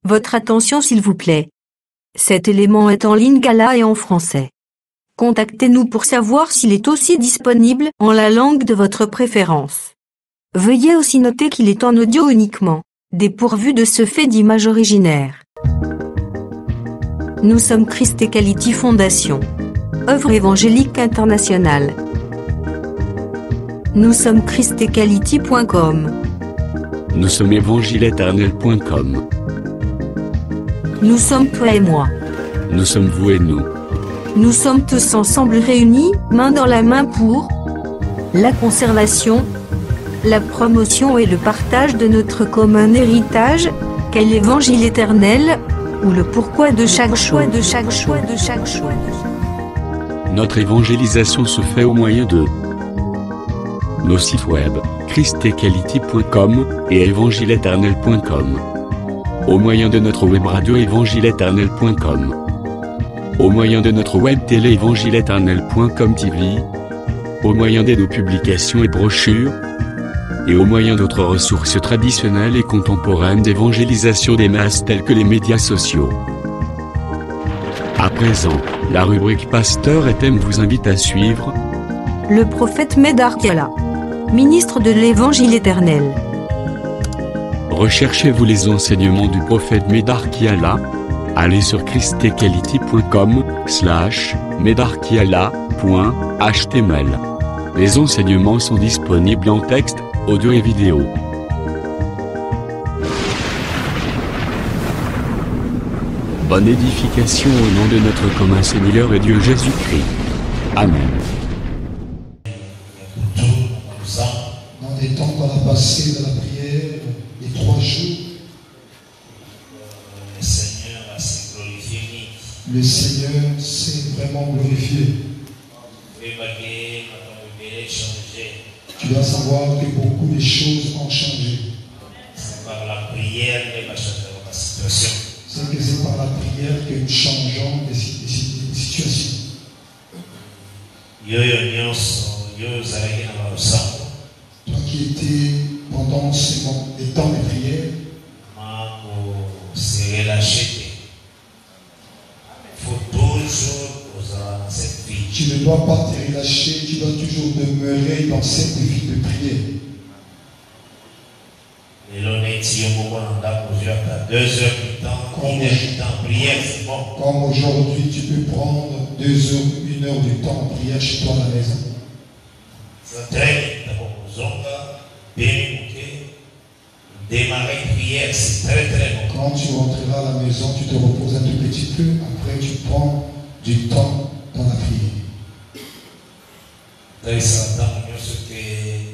Votre attention s'il vous plaît. Cet élément est en lingala et en français. Contactez-nous pour savoir s'il est aussi disponible en la langue de votre préférence. Veuillez aussi noter qu'il est en audio uniquement, dépourvu de ce fait d'image originaire. Nous sommes Christ Equality Fondation. Œuvre évangélique internationale. Nous sommes christequality.com. Nous sommes évangile-éternel.com. Nous sommes toi et moi. Nous sommes vous et nous. Nous sommes tous ensemble réunis, main dans la main pour la conservation, la promotion et le partage de notre commun héritage, qu'est l'évangile éternel, ou le pourquoi de chaque choix, de chaque choix, de chaque choix. Notre évangélisation se fait au moyen de nos sites web, christequality.com et évangile-éternel.com. Au moyen de notre web radio évangile-éternel.com. Au moyen de notre web télé évangile-éternel.com TV. Au moyen de nos publications et brochures. Et au moyen d'autres ressources traditionnelles et contemporaines d'évangélisation des masses telles que les médias sociaux. À présent, la rubrique Pasteur et thème vous invite à suivre le prophète Médar Kiala, ministre de l'Évangile éternel. Recherchez-vous les enseignements du prophète Médar Kiala? Allez sur christequality.com/medarkiala.html. Les enseignements sont disponibles en texte, audio et vidéo. Bonne édification au nom de notre commun Seigneur et Dieu Jésus-Christ. Amen. Dans les temps qu'on a passés dans la prière, les 3 jours, le Seigneur s'est vraiment glorifié. Tu dois savoir que beaucoup de choses ont changé. C'est que c'est par la prière que nous changeons des situations. Toi qui étais pendant les temps de prière, tu ne dois pas te relâcher, tu dois toujours demeurer dans cette vie de prière. Comme aujourd'hui, tu peux prendre 2 heures, 1 heure du temps en prière chez toi à la maison. Démarrer prière, c'est très très bon. Quand tu rentreras à la maison, tu te reposes un tout petit peu, après tu prends du temps dans la prière.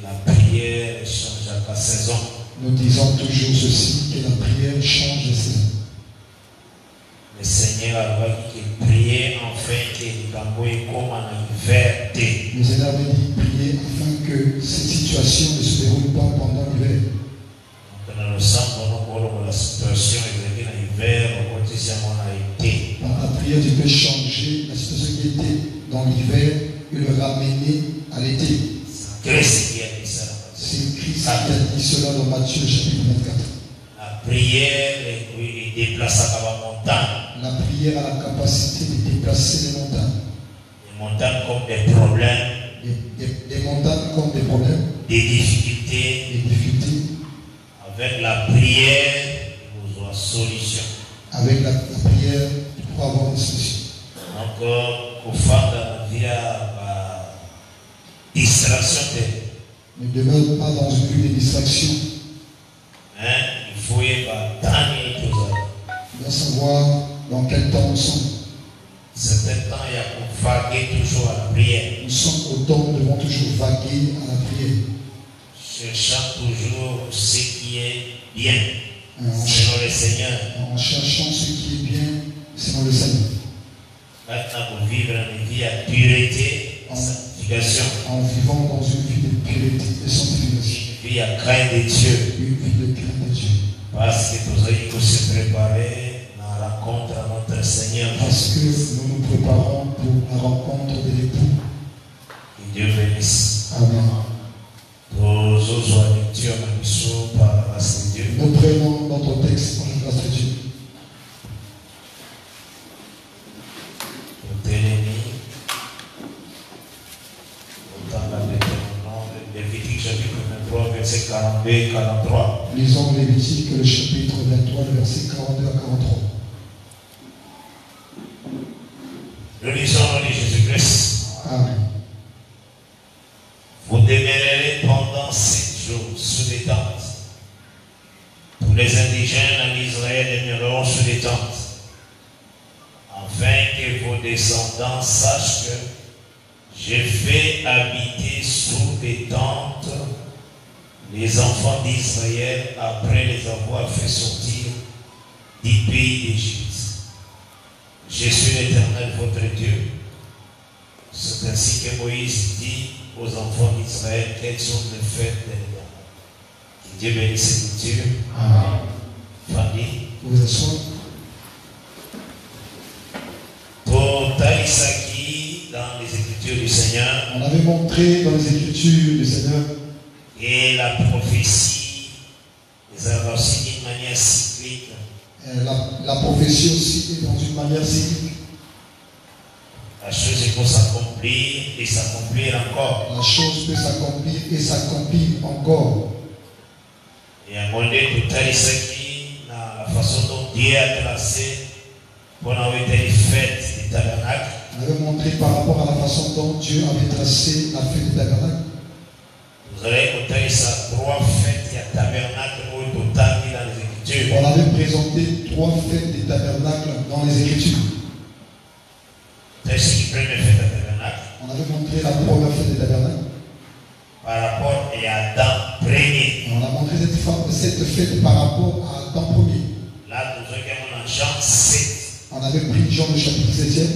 La prière change à la saison. Nous disons toujours ceci, que la prière change de saison. Le Seigneur a dit prier afin que les gamouilles comme en hiver. Le Seigneur avait dit prier afin que cette situation ne se déroule pas pendant l'hiver. Nous sommes dans la situation et l'hiver, par la prière, tu peux changer la situation qui était dans l'hiver et le ramener à l'été. C'est Christ qui a dit ça. C'est Christ qui a dit cela dans Matthieu chapitre 24. La prière déplace la montagne. La prière a la capacité de déplacer les montagnes. Les montagnes comme des problèmes. Des montagnes comme des problèmes. Des difficultés. Des difficultés. Avec la prière, nous avons solution. Avec la prière, tu pourras avoir une solution. Encore, au fond de la vie, distraction. Ne demeure pas dans une vue de distraction. Il faut y avoir tu dois savoir dans quel temps nous sommes. Certains temps, il y a qu'on vaguer toujours à la prière. Nous sommes au temps, nous devons toujours vaguer à la prière. Cherchant toujours ce qui est bien, selon le Seigneur. En cherchant ce qui est bien, selon le Seigneur. Maintenant, pour vivre une vie à pureté, sanctification. En vivant dans une vie de pureté et sanctification. Une vie à crainte de Dieu. Une vie de crainte de Dieu. Parce que nous allons se préparer à la rencontre à notre Seigneur. Parce que nous nous préparons pour la rencontre de l'époux. Que Dieu bénisse. Amen. Nous prenons notre texte par la grâce de Dieu. 42 et 43. Lisons Lévitique, le chapitre 23, le verset 42 à 43. Nous lisons au nom de Jésus-Christ. Amen. Vous demeurerez pendant 7 jours sous les tentes. Tous les indigènes en Israël demeureront sous les tentes, afin que vos descendants sachent que j'ai fait habiter sous les tentes les enfants d'Israël après les avoir fait sortir du pays d'Égypte. Je suis l'Éternel, votre Dieu. C'est ainsi que Moïse dit aux enfants d'Israël quelles sont les fêtes de l'Éternel. Que Dieu bénisse cette lecture. Amen. Fanny. Vous asseoir. Pour Taïsaki, dans les Écritures du Seigneur, On avait montré dans les Écritures du Seigneur et la prophétie, les a aussi d'une manière cyclique. la prophétie aussi est dans une manière cyclique. La chose est pour s'accomplir et s'accomplir encore. La chose peut s'accomplir et s'accomplir encore. Et à un moment donné, pour Taïsaki, la façon dont Dieu a tracé pour avoir été fête du tabernacle, On avait montré par rapport à la façon dont Dieu avait tracé la fête du tabernacle. vous allez écouter ça, 3 fêtes du tabernacle au total dans les Écritures. On avait présenté 3 fêtes du tabernacle dans les Écritures. C'est ce qui première fête du tabernacle On avait montré la première fête du tabernacle. par rapport à Adam premier. Et on a montré cette fête par rapport à Adam premier. Là, nous avons en Jean 7. On avait pris Jean le chapitre 7e.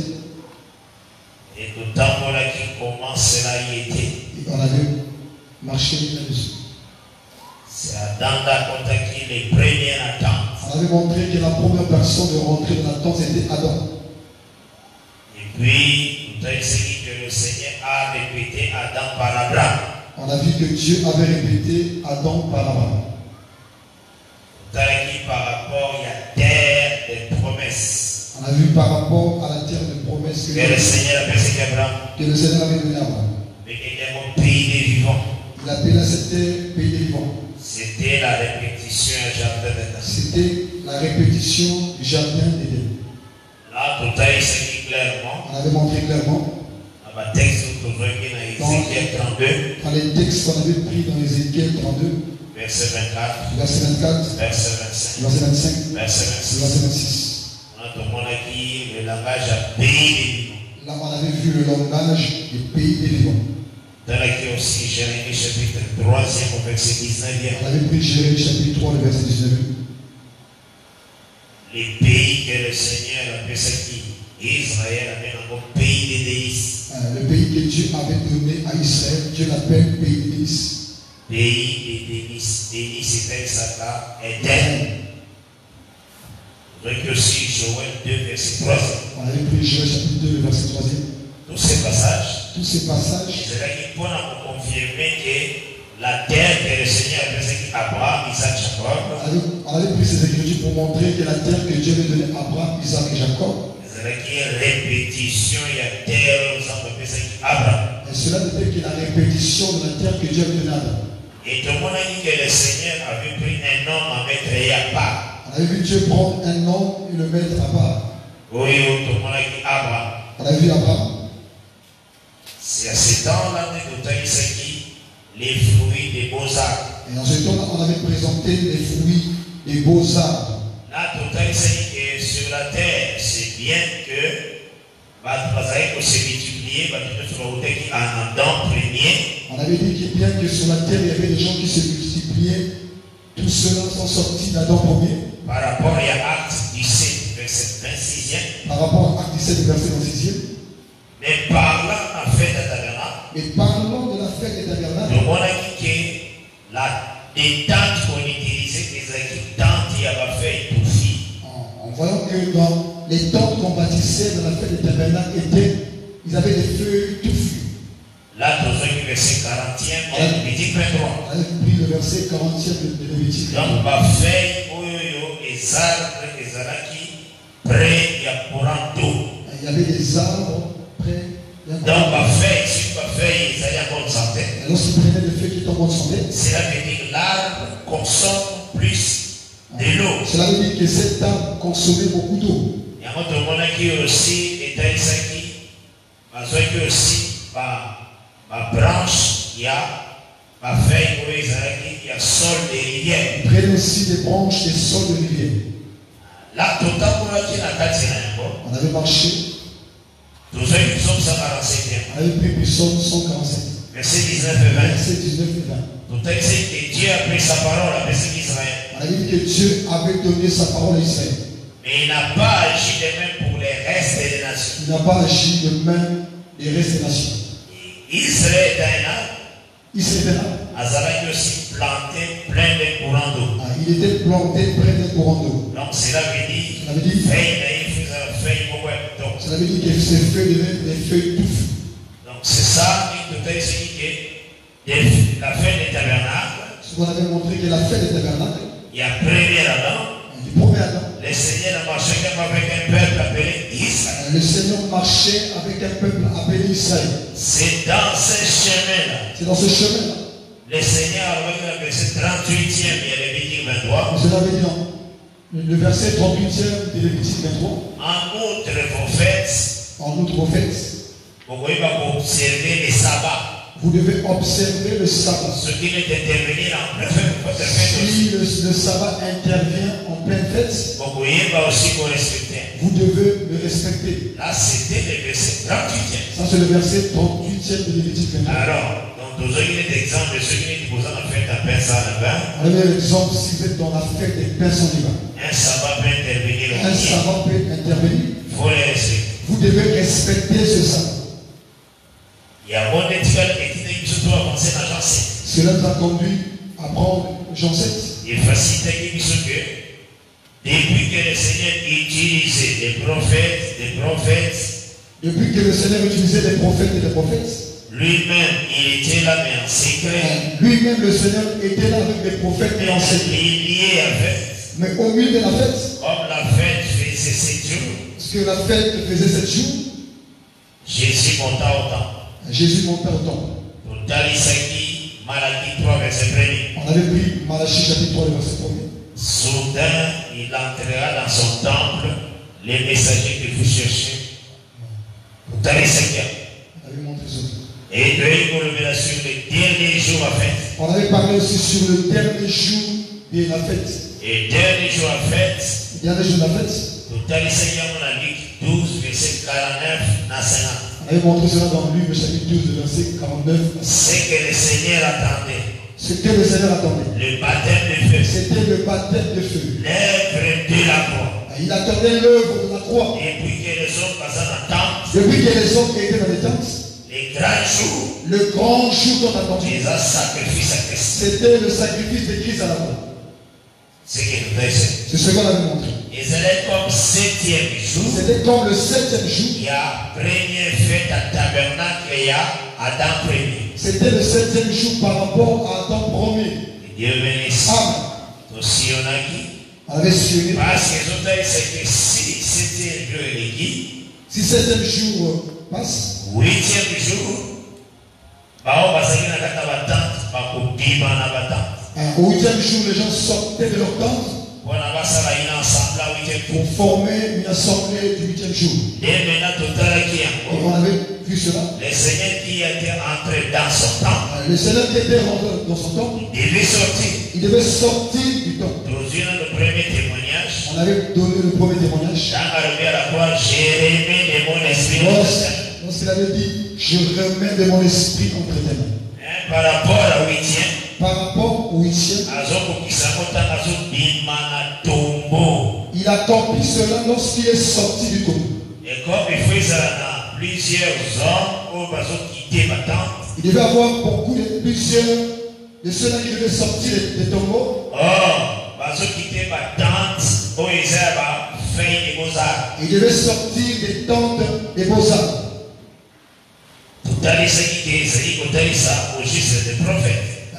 Et tout temps là qui commence, cela y était. Et on avait marché là-dessus. C'est Adam d'Akota qui est le premier Adam. On avait montré que la première personne de rentrer dans la tente c'était Adam. Et puis, nous avons dit que le Seigneur a répété Adam par Abraham. On a vu que Dieu avait répété Adam par Abraham. Nous avons dit par rapport à la terre des promesses. On a vu par rapport à la terre de promesses Que le Seigneur a pensé qu'Abraham, que le Seigneur avait donné à Abraham. mais qu'il y a un pays des vivants. Il appela cette terre pays des vivants. C'était la répétition du jardin d'Éden. C'était la répétition du jardin d'Éden. Là, tout a été clairement. On avait montré clairement Dans le texte, nous trouvons dans Ézéchiel 32, dans les textes qu'on avait pris dans Ézéchiel 32, verset 24, verset 24, verset 25, verset 25, verset verset 26. 26. On a tout le monde qui le langage à pays des vivants. Là, on avait vu le langage des pays des vivants. Dans laquelle aussi Jérémie chapitre 3 au verset 19. On avait pris Jérémie chapitre 3, le verset 19. Les pays que le Seigneur a appelé Israël avait un pays des délices. Le pays que Dieu avait donné à Israël, Dieu l'appelle pays des délices. Pays des délices. Délices, c'était ça là, Éden. Donc aussi Joël 2, verset 3. On avait pris Joël chapitre 2, le verset 3. Tous ces passages, Tous ces passages, c'est là qu'il faut nous confirmer que la terre que le Seigneur a appelée Abraham, Isaac, Jacob, on avait pris ces écritures pour montrer que la terre que Dieu avait donnée à Abraham, Isaac et Jacob, c'est là qu'il y a répétition, il y a terre, nous avons appelé ça Abraham. et cela n'était que la répétition de la terre que Dieu avait donnée à Adam. Et tout le monde a dit que le Seigneur avait pris un homme à mettre à part. On avait vu Dieu prendre un homme et le mettre à part. Oui, tout le monde a dit Abraham. On a vu Abraham. C'est à ce temps-là que nous avons dit les fruits des beaux-arts. Et en ce temps-là, on avait présenté les fruits des beaux-arts. Là, tout a dit que sur la terre, c'est bien que vous se multiplier, en Adam premier. On avait dit que bien que sur la terre, il y avait des gens qui se multipliaient, tous ceux-là sont sortis d'Adam premier. Par rapport à Acte 17, verset 26e. Par rapport à Acte 17, verset 26e. Mais parlant en fait de tabernacle, Et parlons de la fête des tabernacles. le monde a dit que les tentes qu'on utilisait, les tentes, il y avait fait tout fil. En voyant que dans les tentes qu'on bâtissait dans la fête des tabernacles, ils avaient des feuilles touffues. Là, dans le verset 40e, Lévitique 23. On avait pris le verset 40e de Lévitique. Donc, ma feuille, les arbres, les arachis, près, il y a courant d'eau. Il y avait des arbres près. Donc, ma feuille, si ma feuille, ils allaient en bonne santé. Et lorsqu'ils prenaient des feuilles qui étaient en bonne santé, Cela veut dire que l'arbre consomme plus de l'eau. Cela veut dire que cet arbre consommait beaucoup d'eau. Il y a un monde qui aussi est aussi ma branche, il y a ma feuille, il y a sol de rivière. Ils prennent aussi des branches des sols de rivière. Là, tout on avait marché. Tous ceux qui sont 147. Avec pris psaume 147. Verset 19 et 20. Verset 19 et 20. Tout est dit que Dieu a pris sa parole à Israël. On avait dit que Dieu avait donné sa parole à Israël. Mais il n'a pas agi de même pour les restes des nations. Il n'a pas agi de même les restes des nations. Israël est un arbre. Israël est un arbre. Azalaki aussi planté plein de courants d'eau. Il était planté près d'un courant d'eau. Donc cela veut dire, cela veut dire que ces feuilles devaient des feuilles touffes. Donc c'est ça qui te explique que la fête des tabernacles. Ce qu'on avait montré que la fête des tabernacles. Il y a premier Adam. Du premier Adam. Le Seigneur a marché avec un peuple appelé Israël. Le Seigneur marchait avec un peuple appelé Israël. C'est dans ce chemin-là. C'est dans ce chemin-là. Le Seigneur a verset 38e et Lévitique 23. Cela veut dire le verset 38e de Lévitique 23. En outre vos fêtes. En outre vos fêtes. Vous pouvez observer les sabbats. Vous devez observer le sabbat. Ce qui est intervenir en pleine fête. Si le sabbat intervient en pleine fête, vous pouvez aussi vous respecter. Vous devez le respecter. Là, c'était le verset 38e. Ça, c'est le verset 38e de Lévitique 23. Alors, donc, vous avez des exemples de ceux qui vous en fait un pain sans levain. On a l'exemple si vous êtes dans la fête des pains sans levain. Un sabbat peut intervenir. Un sabbat peut intervenir. Il faut les respecter. Vous devez respecter ce sabbat. Il y a un étudiant qui se doit avancer dans Jean 7. Cela nous a conduit à prendre Jean 7. Il facilite que depuis que le Seigneur utilisait des prophètes, depuis que le Seigneur utilisait des prophètes et des prophètes, lui-même, il était là, mais en secret. Lui-même, le Seigneur était là avec des prophètes et en secret. Lié avec. Mais au milieu de la fête, comme la fête faisait 7 jours, parce que la fête faisait 7 jours, Jésus monta au temple. Jésus monta au temple. Pour Talisaki, Malachie 3, verset 1er. On avait pris Malachie chapitre 3, verset 1er. Soudain, il entrera dans son temple les messagers que vous cherchez. Pour Talisaki. On avait montré ça. Et de une révélation le dernier jour à fête. On avait parlé aussi sur le dernier jour de la fête. Et dernier jour à fête. Le dernier jour de la fête. Pour Talisaki, on a dit 12, verset 49 à 50. On avait montré cela dans Luc, chapitre 12, verset 49. C'est que le Seigneur attendait. Ce que le Seigneur attendait. Le baptême de feu. C'était le baptême de feu. L'œuvre de la croix. Il attendait l'œuvre de la croix. Et puis que les hommes passaient dans la tente. Depuis que les hommes étaient dans les tentes. Les grands jours. Le grand jour qu'on attendait. Les sacrifices à Christ. C'était le sacrifice de Christ à la croix. C'est ce qu'on avait montré. Et c'était comme 7e jour. C'était comme le 7e jour. Il y a première fête à tabernacle et il y a Adam premier. C'était le 7e jour par rapport à Adam premier. Dieu bénisse. Amen. Aussi on a dit. On avait sionné. Parce que c'est que si 7e jour est dit. Si 7e jour passe. 8e jour. Bah on va s'agir dans la tente. Bah on dit dans la tente. Au 8e jour, les gens sortaient de leur tente pour former une assemblée du 8e jour. Et on avait vu cela. Le Seigneur qui était entré dans son temple. Le Seigneur qui était rentré dans son temple. Il devait sortir du temple. Le premier témoignage. On avait donné le premier témoignage. Lorsqu'il avait dit, je remets de mon esprit entre tes mains. Par rapport à 8e. Par rapport au 8e, il accomplit cela lorsqu'il est sorti du tombeau. Et comme il faisait plusieurs hommes il devait avoir beaucoup de plusieurs de ceux-là qui devaient sortir des tombeaux. Il devait sortir des tentes des beaux-arts.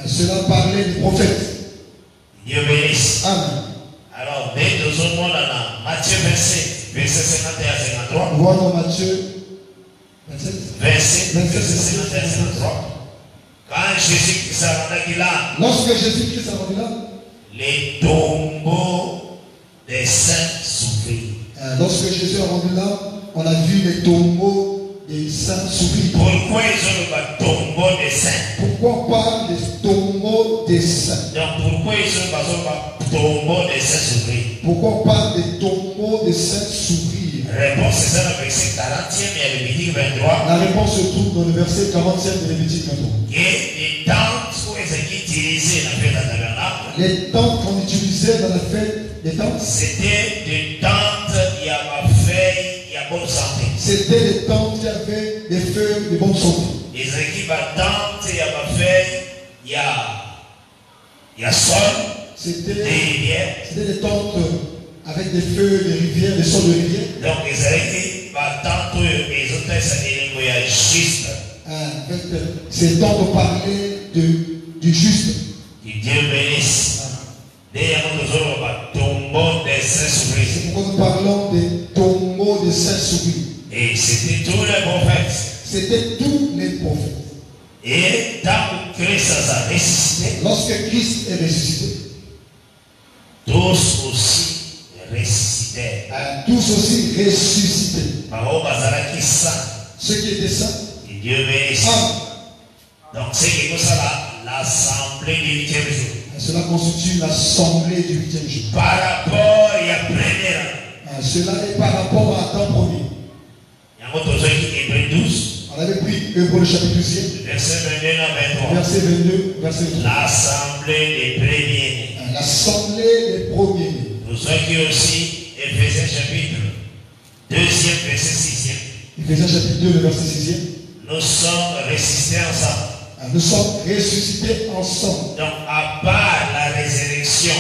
Cela parlait des prophètes. Dieu bénisse. Amen. Alors, mais dans un monde là, Matthieu 27, verset 51 à 53. On voit dans Matthieu 27, verset 51 à 53. Quand Jésus-Christ s'est rendu là, lorsque Jésus-Christ s'est rendu là, les tombeaux des saints s'ouvrir. Lorsque Jésus est rendu là, on a vu les tombeaux des saints s'ouvrir. Pourquoi ils ont le tombeau des saints? Pourquoi on parle des tombeaux des saints? Donc pourquoi ils ont le tombeau des saints s'ouvrir? Pourquoi on parle des tombeaux des saints s'ouvrir? Réponse, c'est ça le verset 40e et Lévitique 23. La réponse se trouve dans le verset 40e de Lévitique 23. Et les tentes où ils utilisaient la fête à tabernacle. Les tentes qu'on utilisait dans la fête des tentes, c'était des tentes, il y a ma feuille, il y a bonne santé. c'était les tentes qui avaient des feuilles de bonne santé. Les équipes à tentes, il y a ma feuille, il y a sol, C'était des rivières. des tentes avec des feuilles de rivières, des sols de rivières. Donc les équipes à tentes, les hôtels, ça dit le voyage juste. En fait, ces tentes parlaient du juste. Que Dieu bénisse. D'ailleurs, nous avons un tombeau des saints s'ouvrir. C'est pourquoi nous parlons des tombeaux des saints s'ouvrir. Et c'était tous les prophètes. C'était tous les prophètes. Et tant que Christ a ressuscité, Lorsque Christ est ressuscité, tous aussi ressuscitaient. tous aussi ressuscités. Par Bazaraki saint. Ceux qui étaient saints, Et Dieu bénisse. Donc c'est que nous sommes l'assemblée du 8e jour. cela constitue l'assemblée du 8e jour. Par rapport à la première. Cela est par rapport à temps premier. Il y a un autre truc qui est 12. On avait pris Hébreux le chapitre 12, Verset 22 à 23. verset 22, verset 23. L'assemblée des premiers-nés. L'assemblée des premiers-nés. Nous sommes aussi Éphésiens chapitre 2e, verset 6e. Éphésiens chapitre 2, le verset 6e. Nous sommes ressuscités ensemble. Nous sommes ressuscités ensemble. Donc, à part la résurrection,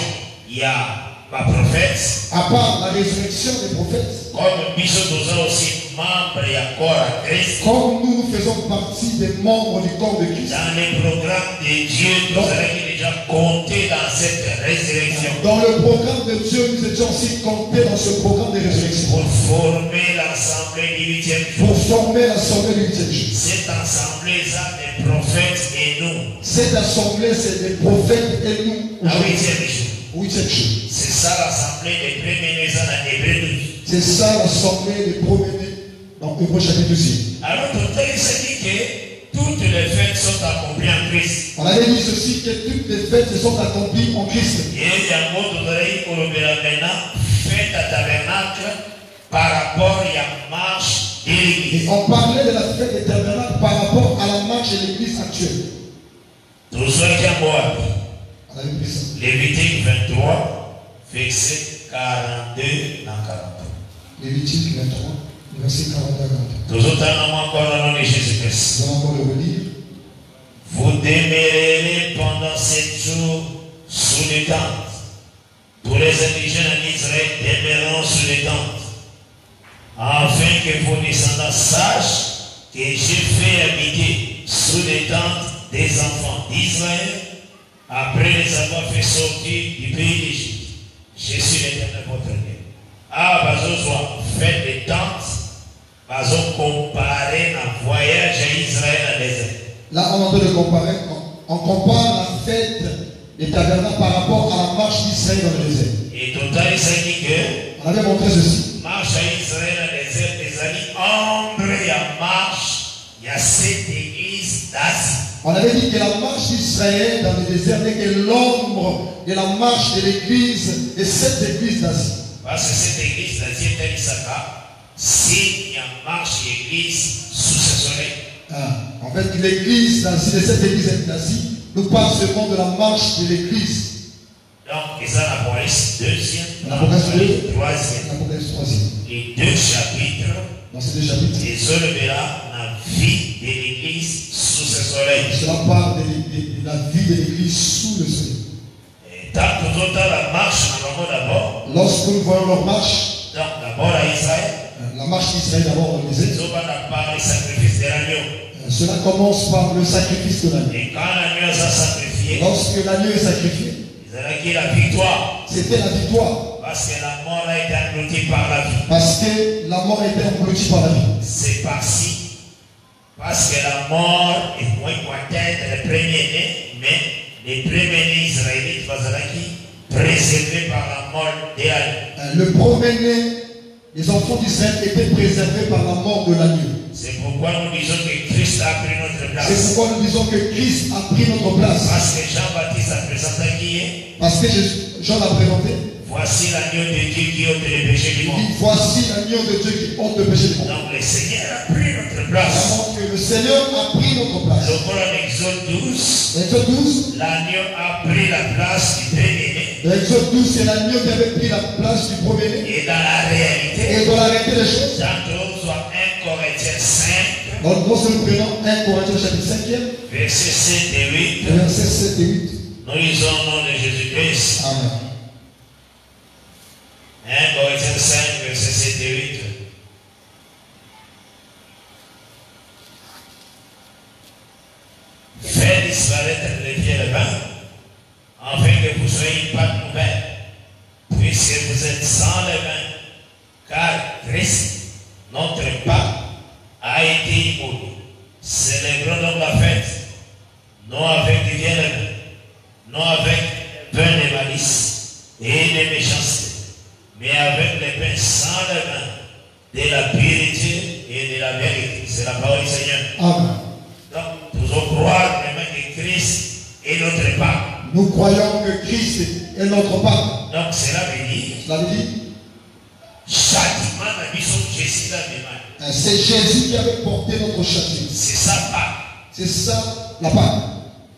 il y a ma prophète. À part la résurrection des prophètes, Comme Bishop nous a aussi membres et accord à Christ. comme nous faisons partie des membres du corps de Christ, Dans les programmes de Dieu, nous avons déjà compté dans cette résurrection. dans le programme de Dieu, nous étions aussi comptés dans ce programme de résurrection Pour former l'assemblée du 8e jour. pour former l'assemblée du 8e jour. Cette assemblée, ça, des prophètes et nous. Cette assemblée, c'est des prophètes et nous Au aujourd'hui, 8e jour. au 8e jour. C'est ça l'assemblée des premiers-nés dans Hébreux 12. C'est ça l'assemblée des premiers-nés dans Hébreux chapitre 12. Alors, tout il se dit que toutes les fêtes sont accomplies en Christ. On avait dit ceci, que toutes les fêtes se sont accomplies en Christ. Et il y a un mot de l'oreille pour le maintenant, fête à tabernacle par rapport à la marche de l'église. Et on parlait de la fête des tabernacles par rapport à la marche de l'église actuelle. Tout ce qui est moi, On avait pris ça. Lévitique 23, verset 42 dans 40. Lévitique 23, verset 40 à 40. Toujours un moment encore au nom de Jésus-Christ. Nous allons encore le relire. Vous demeurerez pendant 7 jours sous les tentes. Tous les indigènes en Israël demeureront sous les tentes, afin que vos descendants sachent que j'ai fait habiter sous les tentes des enfants d'Israël, après les avoir fait sortir du pays d'Égypte. Je suis l'Éternel votre Dieu. Ah, bazo faites des tentes, bazo comparer un voyage à Israël à désert. Là, on est en train de comparer. On compare la fête des tabernacles par rapport à la marche d'Israël dans le désert. Et total, il s'est dit que On avait montré ceci. marche à Israël à désert des amis, ombre et à marche, il y a 7 églises d'Asie. On avait dit que la marche d'Israël dans le désert n'est que l'ombre de la marche de l'église, des 7 églises d'Asie. Parce que cette église d'Asie est un Isaka, s'il y a marche église sous ce soleil. En fait, l'église d'Asie, les 7 églises d'Asie, nous parlent seulement de la marche de l'église. Donc, ils ont l'Apocalypse 2e, L'Apocalypse 2, 3e. l'Apocalypse 3e. Les 2 chapitres, Dans ces 2 chapitres, les hommes verra la vie de l'église sous ce soleil. cela parle de la vie de l'église sous le soleil. Et tant que nous avons la marche, nous avons d'abord, Lorsque nous voyons leur marche, donc d'abord à Israël, la marche d'Israël d'abord dans le désert, nous avons part le sacrifice de l'agneau. cela commence par le sacrifice de l'agneau. Et quand l'agneau s'est sacrifié, Lorsque l'agneau est sacrifié, ils ont acquis la victoire. c'était la victoire. Parce que la mort a été engloutie par la vie. Parce que la mort était engloutie par la vie. C'est parti. Parce que la mort est moins peut-être les premiers-nés, mais les premiers-nés israélites, préservés par la mort d'Élie. Le premier-né, les enfants d'Israël étaient préservés par la mort de l'agneau. C'est pourquoi nous disons que Christ a pris notre place. C'est pourquoi nous disons que Christ a pris notre place. Parce que Jean-Baptiste a présenté qui est. Parce que Jean l'a présenté. Voici l'agneau de Dieu qui ôte les péchés du monde. Voici l'agneau de Dieu qui ôte le péché du monde. Donc le Seigneur a pris notre place. Donc le Seigneur a pris notre place. Le Coran Exode 12. Exode 12. L'agneau a pris la place du premier-né. Exode 12, c'est l'agneau qui avait pris la place du premier-né. Et dans la réalité. Et dans la réalité des choses. Dans 1 Corinthiens 5. Donc nous prenons 1 Corinthiens chapitre 5e. Versets 7 et 8. Versets 7 et 8. Nous lisons au nom de Jésus-Christ. Amen. 1 Corinthiens 5, versets 7 et 8. Faites disparaître les vieux levains, afin que vous soyez pas de nouvelles, puisque vous êtes sans levain, car Christ, notre Pâque, a été immolé. Célébrons donc la fête, non avec du vieux levain, non avec pain de malice et de méchanceté, mais avec les pains sans levain, de la pureté et de la vérité. C'est la parole du Seigneur. Amen. Donc, nous devons croire vraiment que Christ est notre Pâque. Nous croyons que Christ est notre Pâque. Donc, cela veut dire, Cela veut dire, châtiment n'a mis son Jésus dans les mains. c'est Jésus qui avait porté notre châtiment. C'est ça Pâque. C'est ça la Pâque.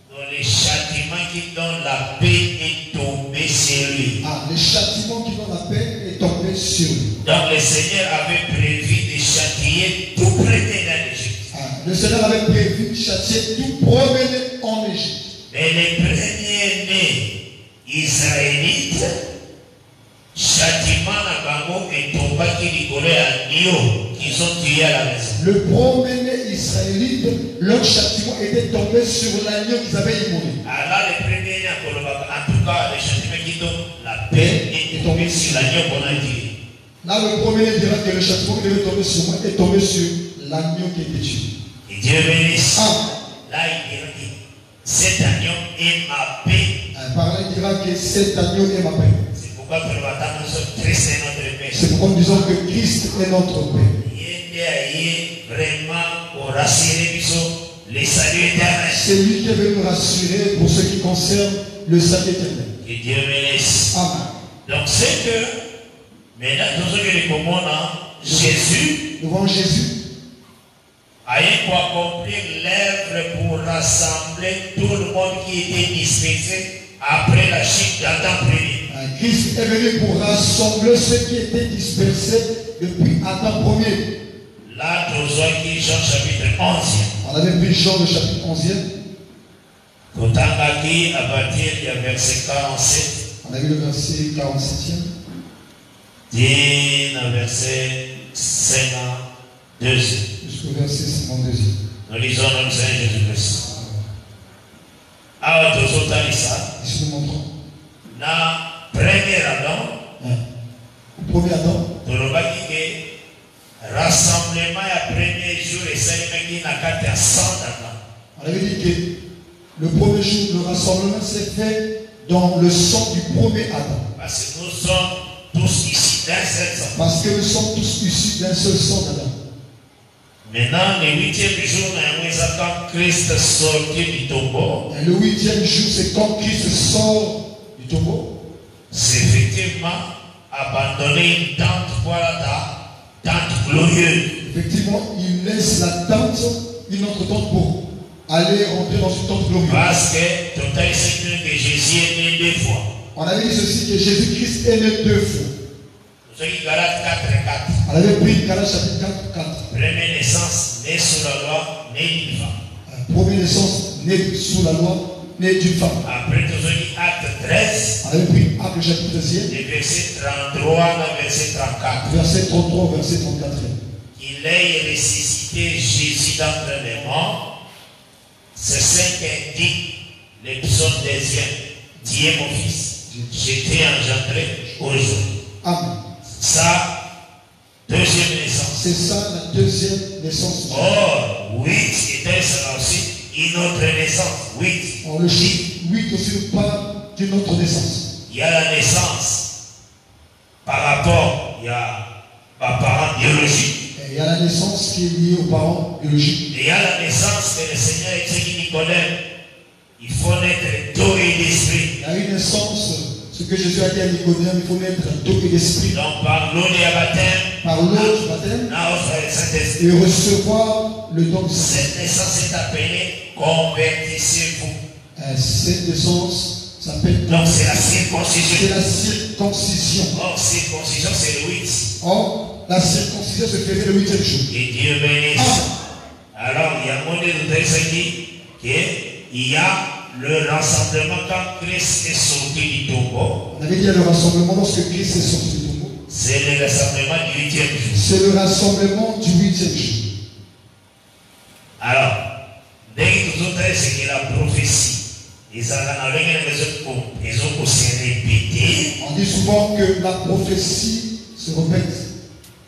Donc, le châtiment qui donne la paix est tombé sur lui. Ah, le châtiment qui donne la paix est tombé sur lui. Donc, le Seigneur avait prévu de châtier tout premier dans l'Égypte. Le Seigneur avait prévu de châtier tout premier-né en Égypte. Mais les premiers-nés israélites, châtiment à Bango et Tomba qui rigolait à Nio, qu'ils ont tué à la maison. Le premier-né israélite, leur châtiment était tombé sur l'agneau qu'ils avaient immolé. Alors les premiers-nés en tout cas, le châtiment qui donne la paix est tombé sur l'agneau qu'on a tué. Là, le premier-né dira que le châtiment qui devait tomber sur moi est tombé sur l'agneau qui était tué. Et Dieu bénisse. Ah. Là, il dira que cet agneau est ma paix. Par là, il dira que cet agneau est ma paix. C'est pourquoi nous attendons ce Christ est notre paix. C'est pourquoi nous disons que Christ est notre paix. Il est vraiment pour rassurer les saluts éternels. C'est lui qui est venu nous rassurer pour ce qui concerne le salut éternel. Que Dieu bénisse. Amen. Donc c'est que maintenant, tout ce que nous commandons, Jésus devant Jésus a eu pour accomplir l'œuvre pour rassembler tout le monde qui était dispersé après la chute d'Adam premier. Christ est venu pour rassembler ceux qui étaient dispersés depuis Adam premier. Là, nous avons Jean chapitre 11. On avait pris Jean le chapitre 11e. Quand on a dit à partir du verset 47. On a vu le verset 47e. Dit le verset 52. Jusqu'au verset 52e. Nous lisons notre Seigneur Jésus-Christ. Alors, nous avons dit ça. Ici, nous montrons. La première Adam. Le premier Adam. Nous avons dit rassemblement à premier jour et celle qui n'a qu'à faire 100 ans. On avait dit que le premier jour, le rassemblement s'est fait dans le sang du premier Adam. Parce que nous sommes tous ici d'un seul sang. Parce que nous sommes tous issus d'un seul sang d'Adam. Maintenant, le 8e jour, quand Christ sortit du tombeau. Et le 8e jour, c'est quand Christ sort du tombeau. C'est effectivement abandonner une tente, voilà ta tente glorieuse. Effectivement, il laisse la tente, une autre tente pour aller rentrer dans une tente glorieuse. Parce que tout est certain que Jésus est né 2 fois. On avait dit ceci, que Jésus-Christ est né 2 fois. Nous avons Galates 4:4. On avait pris Galates chapitre 4. Première naissance, né sous la loi, né d'une femme. Première naissance, né sous la loi, né d'une femme. Après, nous avons Acte 13. On avait pris Acte chapitre 13e. Du verset 33 au verset 34. Verset 33, verset 34. Il ait ressuscité Jésus d'entre les morts. C'est ce qu'indique le psaume 2e. Dieu mon fils, j'étais engendré aujourd'hui. Amen. Ça, deuxième naissance. C'est ça la deuxième naissance. Or, 8 était cela aussi une autre naissance. 8. Or, le chiffre 8 aussi nous parle d'une autre naissance. Il y a la naissance par rapport, il y a parents biologiques. Et il y a la naissance qui est liée aux parents biologiques. Et il y a la naissance que le Seigneur explique Nicodème. Il faut naître d'eau et d'esprit. Il y a une naissance, ce que Jésus a dit à Nicodème, il faut naître d'eau et d'esprit. Donc par l'eau du baptême, Par l'eau du baptême, et recevoir le don de Saint-Esprit. cette naissance est appelée convertissez-vous. Cette naissance s'appelle. Donc c'est la circoncision. C'est la circoncision. Or, circoncision, c'est le 8. Or, la circoncision se faisait le 8e jour. Et Dieu bénisse. Alors, il y a un mot de texte qui qu'il y a le rassemblement quand Christ est sorti du tombeau. On avait dit le rassemblement lorsque Christ est sorti du tombeau. C'est le rassemblement du 8e jour. C'est le rassemblement du 8e jour. Alors, dès que tout autres, c'est que la prophétie. Ils ont aussi répété. On dit souvent que la prophétie se répète.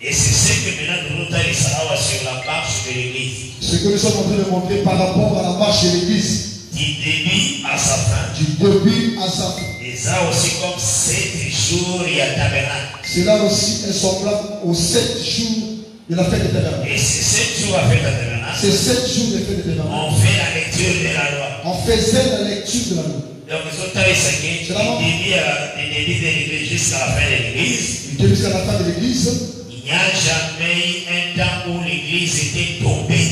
Et c'est ce que maintenant nous allons savoir sur la marche de l'église. Ce que nous sommes en train de montrer par rapport à la marche de l'église. Du début à sa fin. Du début à sa fin. Et ça aussi comme 7 jours il y a tabernacle. Cela aussi est semblable aux 7 jours de la fête des tabernacles. Et ces 7 jours à fête de tabernacle. Ces 7 jours de fête des tabernacles. On fait la lecture de la loi. On faisait la lecture de la loi. Donc ils ont taillé ça qui du début de l'église jusqu'à la fin de l'église. Du début jusqu'à la fin de l'église. Il n'y a jamais eu un temps où l'église était tombée.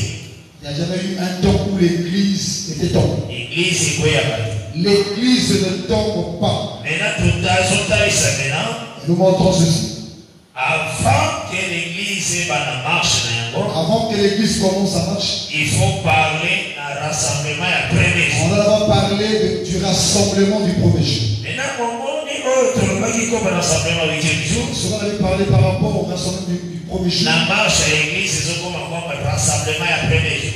Il n'y a jamais eu un temps où l'église était tombée. L'église est quoi y l'église ne tombe pas. Maintenant, tout à maintenant. Nous montrons ceci. Avant que l'église marche, avant que l'église commence à marcher, il faut parler d'un rassemblement à premier jour. On va d'abord parler du rassemblement du premier jour. Maintenant, on dit comme un rassemblement du deuxième jour. Cela avait parlé par rapport au rassemblement du premier jour. La marche à l'église, c'est comme un rassemblement à premier jour.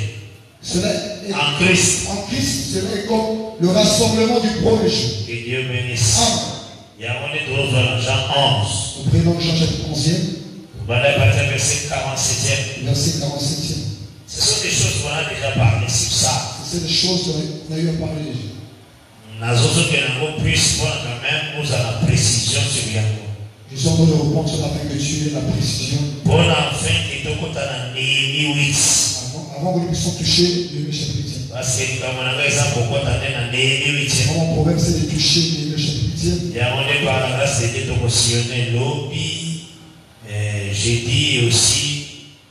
Cela est, en Christ. En Christ, cela est comme le rassemblement du premier jour. Que Dieu bénisse. Amen. Il y a un autre dans Jean 11. Nous prenons Jean chapitre 11e. Voilà le verset 47e. Verset 47e. Ce sont des choses qu'on a déjà parlé sur ça. C'est des choses qu'on a eu à parler déjà. Nous autres que nous puissions quand même nous avons la précision sur Yango. Je suis en train de reprendre sur afin que tu aies la précision. Bon enfin que tu as Néhémie 8. Avant que nous puissions toucher le chapitre 10. Parce que comme on a exemple pourquoi tu as Néhémie 8. Mon problème c'est de toucher le chapitre 10. Et on est par la grâce de Dieu de mentionner lobby, jeudi et aussi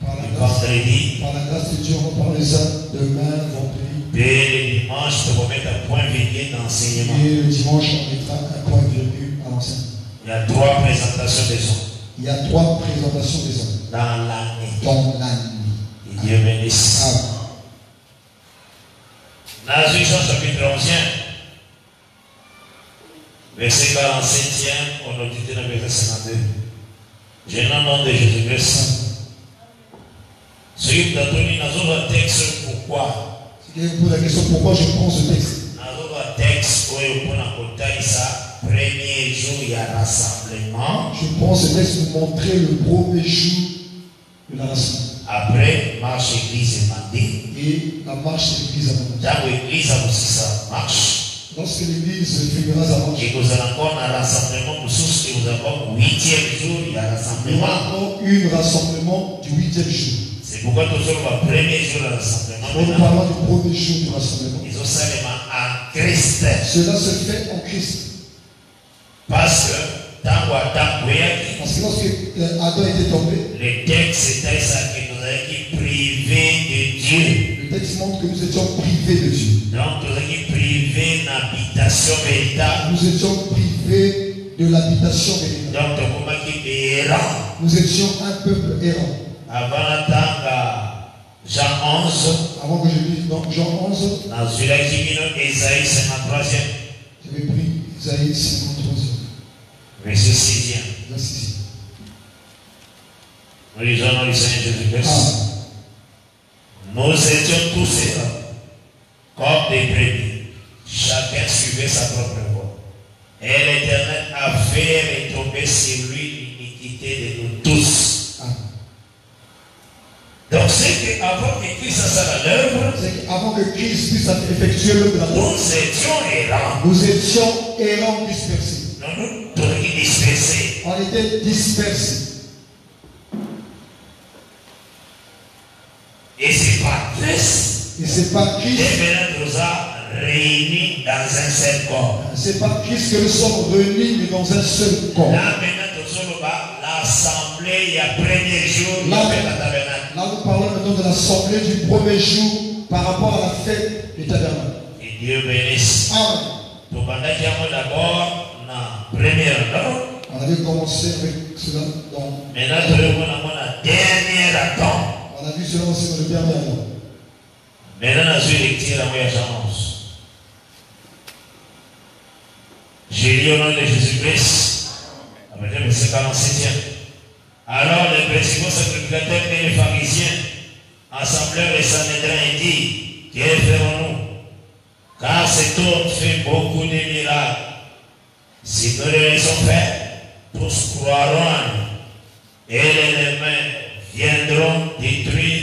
vendredi. Par la grâce de Dieu, on va parler ça demain, vendredi. Et le dimanche, tu vas mettre un point virgule d'enseignement. Et le dimanche, on mettra un point virgule à l'enseignement. Il y a 3 présentations des hommes. Il y a 3 présentations des hommes. Dans l'année. Dans l'année. Et Dieu bénisse. Dans Jean chapitre 11e, verset 47e, on a dit dans le verset 52. Je n'en nom de Jésus-Christ. Celui qui a donné un texte, pourquoi? Si quelqu'un pose la question pourquoi je prends ce texte. Un texte où on a compté ça, premier jour, il y a rassemblement. Je prends ce texte pour montrer le premier jour de la rassemblement. Après, marche église et mandé. Et la marche de l'église à mandé. Dans l'église aussi ça marche. Lorsque l'église finira sa marche. Et vous avez encore un rassemblement pour ceux qui vous avez 8e jour, il y a rassemblement. Il y aura encore un rassemblement du 8e jour. C'est pourquoi tout seul le premier jour de rassemblement. Nous parlons du premier jour du rassemblement. Ils ont seulement en Christ. Cela se fait en Christ. Parce que parce que lorsque Adam était tombé, le texte était ça que nous avons été privés de Dieu. Le texte montre que nous étions privés de Dieu. Donc nous avons été privés d'habitation véritable. Nous étions privés de l'habitation véritable. Donc nous étions un peuple errant. Avant Jean 11. Avant que je lise dans Jean 11. Dans Isaïe 53e. J'avais pris Isaïe 53e. Verset 6e. Verset 6e. Nous lisons dans le Seigneur Jésus-Christ. Nous étions tous errants, comme des brebis. Chacun suivait sa propre voie. Et l'Éternel a fait retomber sur lui l'iniquité de nous tous. Donc c'est qu'avant que Christ fasse l'œuvre, c'est qu'avant que Christ puisse effectuer l'œuvre de la nous étions errants. Nous étions errants dispersés. Nous On était dispersés. Et c'est pas Christ. Et c'est pas Christ. Et nous a réunis dans un seul corps. C'est pas Christ que nous sommes réunis, mais dans un seul corps. Là maintenant, l'assemblée, il y a premier jour, il y a le tabernacle. Là, nous parlons maintenant de l'assemblée du premier jour par rapport à la fête du tabernacle. Et Dieu bénisse. Amen. Donc, d'abord, la première heure. On avait commencé avec cela dans. Maintenant, nous avons la dernière temps. On a vu cela aussi dans le dernier temps. Maintenant, nous avons lecture à moyen chance. J'ai lu au nom de Jésus-Christ, après le verset 47. Alors les principaux sacrificateurs et les pharisiens assemblèrent les Sanhédrins et dit, que ferons-nous? Car cet homme fait beaucoup de miracles. Si nous le laissons faire, tous croiront en nous. Et les ennemis viendront détruire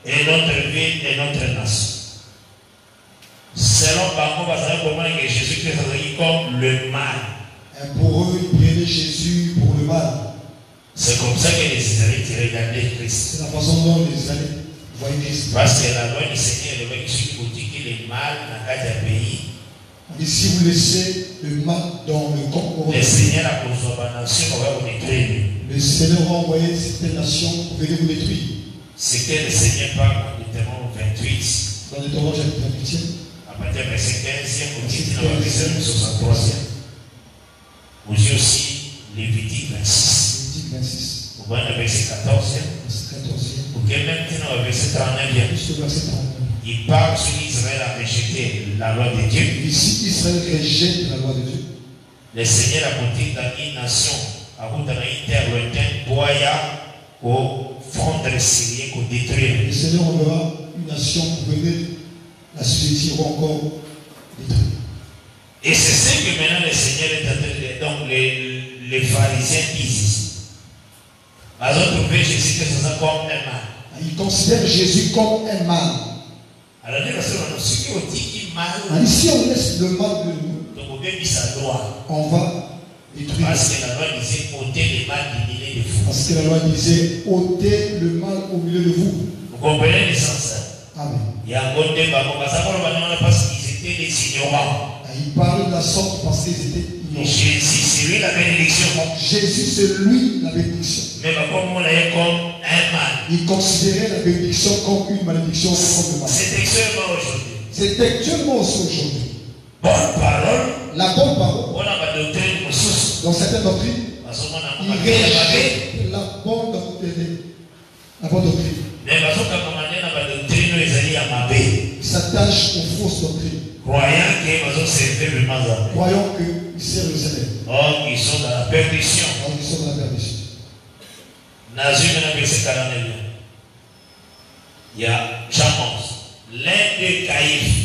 et notre ville et notre nation. Selon Bango, que Jésus-Christ est comme le mal. Et pour eux, ils prenaient Jésus pour le mal. C'est comme ça que les Israélites regardaient Christ. C'est la façon dont les Israélites voyaient Christ. Parce que la loi du Seigneur est le qui vous dit qu'il est mal dans quatre pays. On dit si vous laissez le mal dans le corps, le Seigneur a construit la nation, on va vous détruire. Le Seigneur va envoyer certaines nations pour venir vous détruire. C'est que le Seigneur parle dans Deutéronome 28. Dans Deutéronome chapitre 28. À partir du verset 15e, au titre de verset 63e. Vous avez aussi Lévitique 26. Lévitique 26. Vous voyez le verset 14e. Verset 14e. Vous voyez même maintenant le verset 39e. Jusqu'au verset 39. Il parle sur Israël a rejeté la loi de Dieu. Ici, Israël rejette la loi de Dieu. Le Seigneur a monté dans une nation, à vous dans une terre lointaine, boya au front de Syrien, pour détruire. Le Seigneur enverra une nation pour venir la suivre encore détruire. Et c'est ce que maintenant le Seigneur est en train de. Donc les pharisiens disent ici. Ils ont trouvé Jésus comme un mal. Ils considèrent Jésus comme un mal. Alors, ce qui est dit mal. Si on laisse le mal de nous, donc on va détruire. Parce que la loi disait ôter le mal du milieu de vous. Parce que la loi disait ôter le mal au milieu de vous. Vous comprenez le sens? Amen. Il y a un bon débat parce qu'ils étaient des ignorants. Ils parlent de la sorte parce qu'ils étaient ignorants. Jésus, c'est lui la bénédiction. Jésus, c'est lui la bénédiction. Mais comme on l'a comme un mal. Il considérait la bénédiction comme une malédiction, comme le mal. C'est actuellement aujourd'hui. C'est actuellement aussi aujourd'hui. Bonne parole. La bonne parole. On a ma doctrine dans certaines doctrines, il rejette la bonne doctrine. La bonne doctrine. Mais il s'attache aux fausses doctrines. Croyant qu'ils servent le Seigneur. Donc ils sont dans la perdition. Il y a Chamos, l'un des caïfs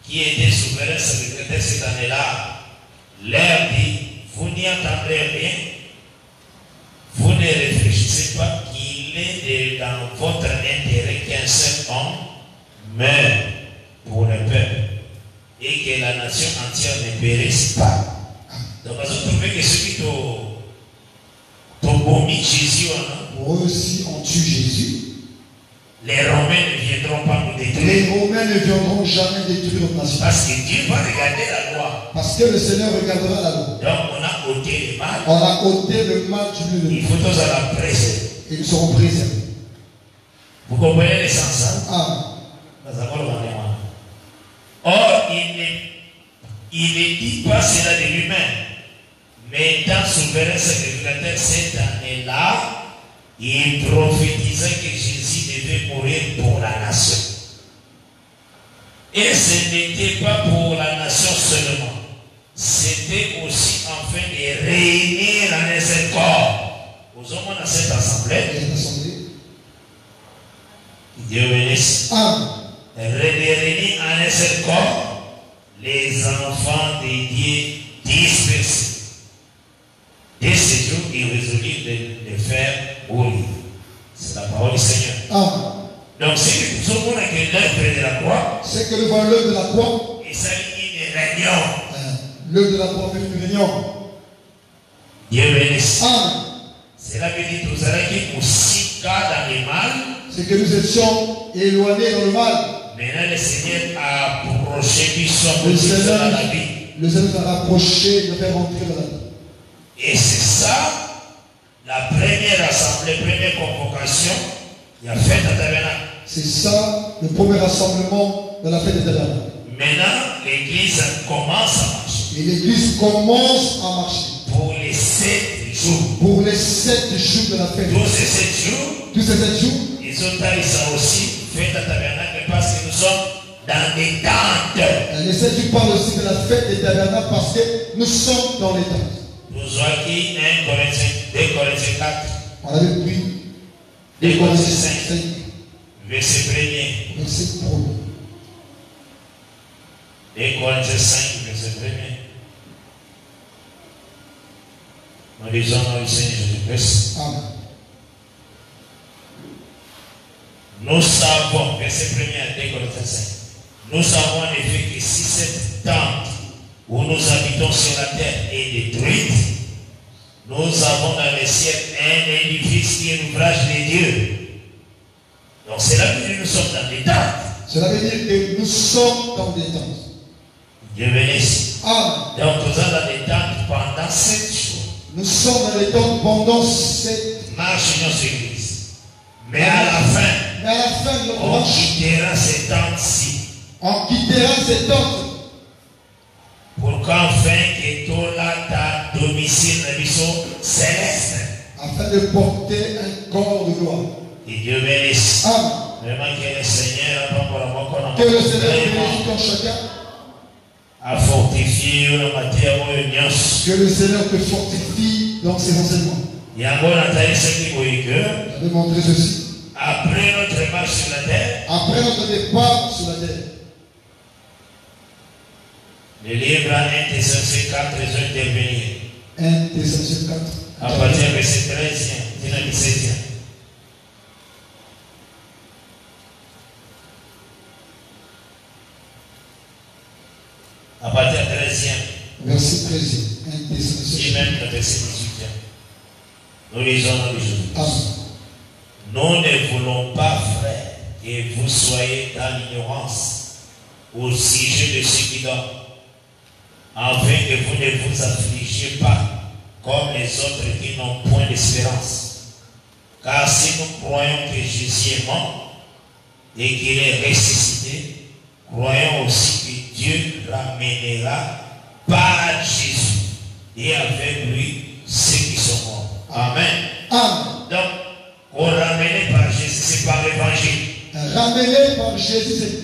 qui était souverain secrétaire cette année-là, leur dit, vous n'y entendrez rien, vous ne réfléchissez pas qu'il est dans votre intérêt qu'un seul homme meure pour le peuple et que la nation entière ne périsse pas. Donc, vous trouvez que ceux qui t'ont vomi Jésus, pour eux aussi, on tue Jésus. Les Romains ne viendront pas nous détruire. Les Romains ne viendront jamais détruire notre nation. Parce que Dieu va regarder la loi. Parce que le Seigneur regardera la loi. Donc on a ôté le mal. On a ôté le mal du milieu de nous. Il faut tous à la préserver. Et nous serons préservés. Vous comprenez les sens? Or, il ne dit pas cela de lui-même. Mais étant souverain sacrificateur cette année-là, il prophétisait que Jésus devait mourir pour la nation. Et ce n'était pas pour la nation seulement. C'était aussi afin de réunir en un seul corps. Aux hommes dans cette assemblée. Dieu bénisse. Réunir en un seul corps les enfants de Dieu dispersés. Dès ce jour, il résolut de les faire mourir. C'est la parole du Seigneur. Donc, c'est que nous sommes avec l'œuvre de la croix. C'est que nous voyons l'œuvre de la croix. Et ça dit une réunion. L'œuvre de la croix fait une réunion. Dieu bénisse. Amen. Cela veut dire que nous allons qui aussi cas dans le mal. C'est que nous étions éloignés dans le mal. Maintenant le Seigneur a approché du son dans la vie. Le Seigneur nous a rapproché de faire entrer dans la vie. Et c'est ça, la première assemblée, première convocation, il a fait à tabernacle. C'est ça, le premier rassemblement dans la fête des tabernacles. Maintenant, l'église commence à marcher. Et l'église commence à marcher. Pour les 7 jours. Pour les 7 jours de la fête. Tous ces 7 jours. Tous ces 7 jours. Ils ont taillé ça aussi, fête à tabernacle, parce que nous sommes dans des tentes. Les 7 jours parlent aussi de la fête des tabernacles parce que nous sommes dans les tentes. Nous avons qui 1 Corinthiens 4. On avait pris 2 Corinthiens 5. Verset 1er. Verset 1er. 2 Corinthiens 5, verset 1er. Nous lisons dans le Seigneur Jésus-Christ. Amen. Nous savons, verset 1er à 2 Corinthiens 5. Nous savons en effet que si cette tente où nous habitons sur la terre est détruite, nous avons dans le ciel un édifice qui est l'ouvrage de Dieu. Donc cela veut dire que nous sommes dans des tentes. Cela veut dire que nous sommes dans des tentes. Dieu bénisse. Amen. Donc nous sommes dans des tentes pendant 7 jours. Nous sommes dans les tentes pendant 7 marche dans cette église. Mais à la fin, de notre on marche, quittera ces tentes-ci. on quittera ces tentes. Pour qu'enfin que tout là ta domicile de mission céleste. Afin de porter un corps de gloire. Et Dieu bénisse. Amen. Vraiment que le Seigneur Que le Seigneur bénisse dans chacun. À fortifier la matière que le Seigneur te fortifie dans ses enseignements. J'avais montré ceci. Après notre marche sur la terre, après notre départ sur la terre, le livre 1 Thessaloniciens 4 ils ont intervenu. 1 Thessaloniciens 4. À partir du verset 13, il y a 17. À partir du 13e. Verset 13e. 1 Thessaloniciens. Et même le verset 18e. Nous lisons dans le jour. Amen. Nous ne voulons pas, frères, que vous soyez dans l'ignorance au sujet de ce qui donne, afin que vous ne vous affligiez pas comme les autres qui n'ont point d'espérance. Car si nous croyons que Jésus est mort et qu'il est ressuscité, croyons aussi que Dieu ramènera par Jésus et avec lui ceux qui sont morts. Amen. Amen. Donc, on ramené par Jésus, c'est par l'évangile. Ramené par Jésus, c'est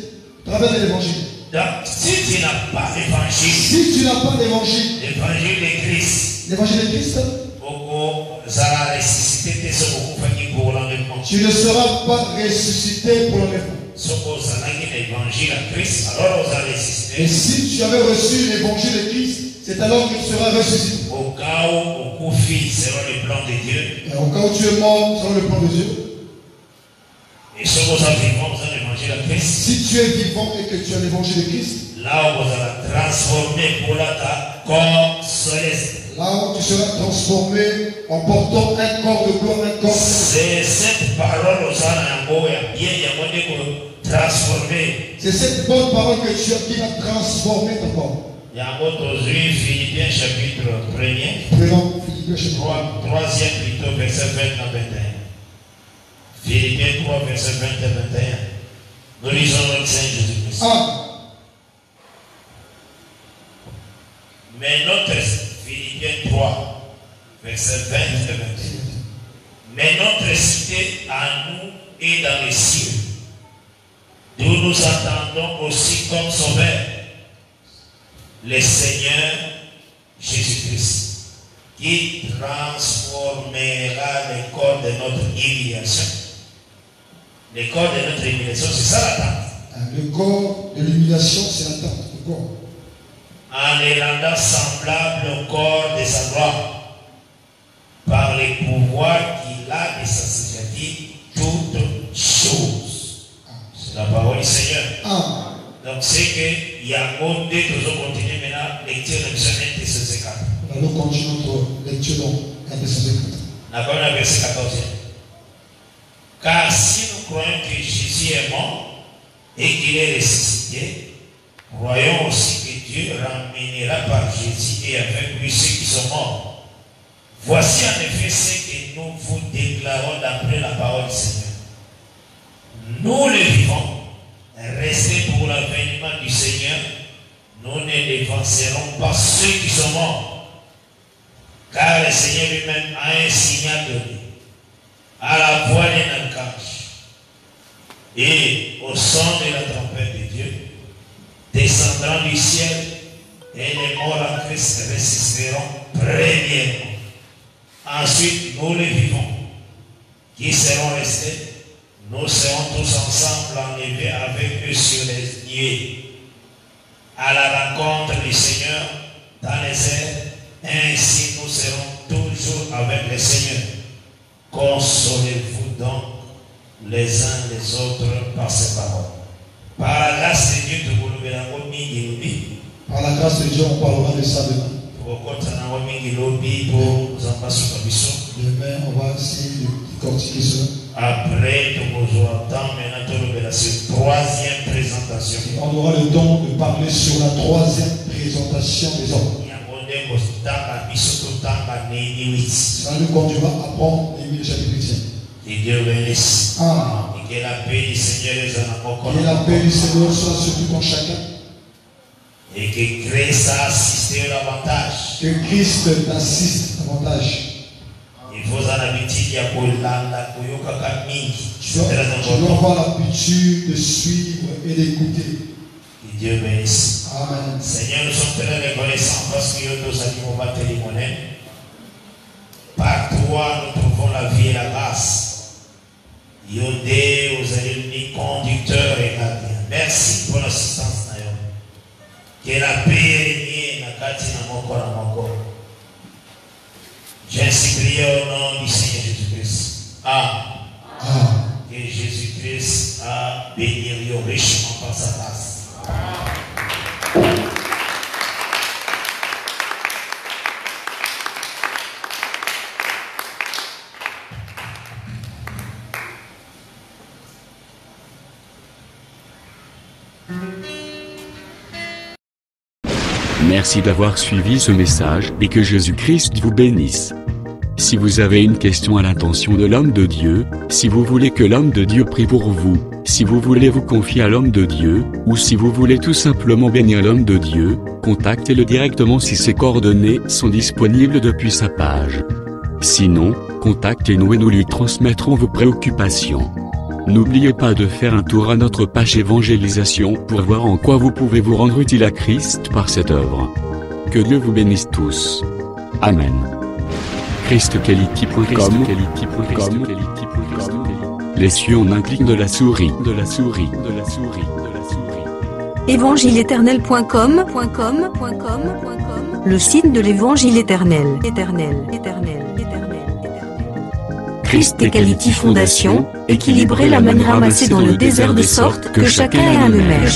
à travers l'évangile. Donc, si tu n'as pas l'évangile, si tu n'as pas l'évangile, l'évangile de Christ, l'évangile de Christ, tu ne seras pas ressuscité pour l'enlèvement. Et si tu avais reçu l'évangile de Christ, c'est alors que tu seras ressuscité. Au cas où au selon le plan de Dieu. Et au cas où tu es mort selon le plan de Dieu. Et si vous êtes vivant, vous avez l'évangile de Christ. Si tu es vivant et que tu as l'évangile de Christ, là où vous allez transformer pour la corps céleste. Là où tu seras transformé en portant un corps de gloire, un corps céleste. C'est cette parole aux gens transformer. C'est cette bonne parole que tu as qui va transformer ton corps. Il y a un autre Philippiens chapitre 1er. Prenons Philippiens chapitre 3e plutôt verset 20 à 21. Philippiens 3 verset 20 à 21. Nous lisons notre Seigneur Jésus-Christ. Mais notre Philippiens 3 verset 20 à 21. Mais notre cité à nous est dans les cieux, d'où nous attendons aussi comme sauveur le Seigneur Jésus-Christ, qui transformera le corps de notre humiliation. Le corps de notre humiliation, c'est ça l'attente. Le corps de l'humiliation, c'est l'attente. Le corps. En les rendant semblables au corps de sa gloire, par les pouvoirs qu'il a de s'assujettir toutes choses. C'est la parole du Seigneur. Donc c'est qu'il y a un deux toujours continuer maintenant lecture de Mission 1 Thessaloniciens 4. Nous allons continuer notre lecture dans 1 Thessaloniciens. D'accord, le verset 14. Car si nous croyons que Jésus est mort et qu'il est ressuscité, croyons aussi que Dieu ramènera par Jésus et avec lui ceux qui sont morts. Voici en effet ce que nous vous déclarons d'après la parole du Seigneur. Nous les vivants, restés pour l'avènement du Seigneur, nous ne dévancerons pas ceux qui sont morts. Car le Seigneur lui-même a un signal donné, à la voix d'un archange et au son de la trompette de Dieu, descendront du ciel, et les morts en Christ ressusciteront premièrement. Ensuite, nous les vivants, qui seront restés, nous serons tous ensemble enlevés avec eux sur les nuées, à la rencontre du Seigneur dans les airs. Ainsi nous serons toujours avec le Seigneur. Consolez-vous donc les uns les autres par ces paroles. Par la grâce de Dieu, Par la grâce de Dieu, on parlera de ça demain. Demain, on va essayer de décortiquer cela. Après, nous aurons maintenant la troisième présentation. Et on aura le temps de parler sur la troisième présentation des hommes. Ça nous conduira à prendre les chapitre 8. Que Dieu bénisse. Amen. Et que la paix du Seigneur les en encore. Que la paix du Seigneur soit sur tout en chacun. Et que Christ a assisté davantage. Que Christ assiste davantage. Il faut en habitude à Tu dois avoir l'habitude de suivre et d'écouter. Que Dieu bénisse. Amen. Seigneur, nous sommes très reconnaissants parce que nous avons témoigné. Par toi, nous trouvons la vie et la grâce. Yodé, vous allez l'unique conducteur et gardien. Merci pour l'assistance. Que la paix régnée na kati na moko na moko. J'ainsi prie au nom du Seigneur Jésus-Christ. Que Jésus-Christ a béni richement par sa grâce. Merci d'avoir suivi ce message et que Jésus-Christ vous bénisse. Si vous avez une question à l'intention de l'homme de Dieu, si vous voulez que l'homme de Dieu prie pour vous, si vous voulez vous confier à l'homme de Dieu, ou si vous voulez tout simplement bénir l'homme de Dieu, contactez-le directement si ses coordonnées sont disponibles depuis sa page. Sinon, contactez-nous et nous lui transmettrons vos préoccupations. N'oubliez pas de faire un tour à notre page évangélisation pour voir en quoi vous pouvez vous rendre utile à Christ par cette œuvre. Que Dieu vous bénisse tous. Amen. ChristQuality.com. Les cieux en un clic de la souris. Évangile-éternel.com. Le site de l'Évangile éternel. Christ Equality Fondation, équilibrer la manne ramassée dans le désert de sorte que chacun ait un eumère.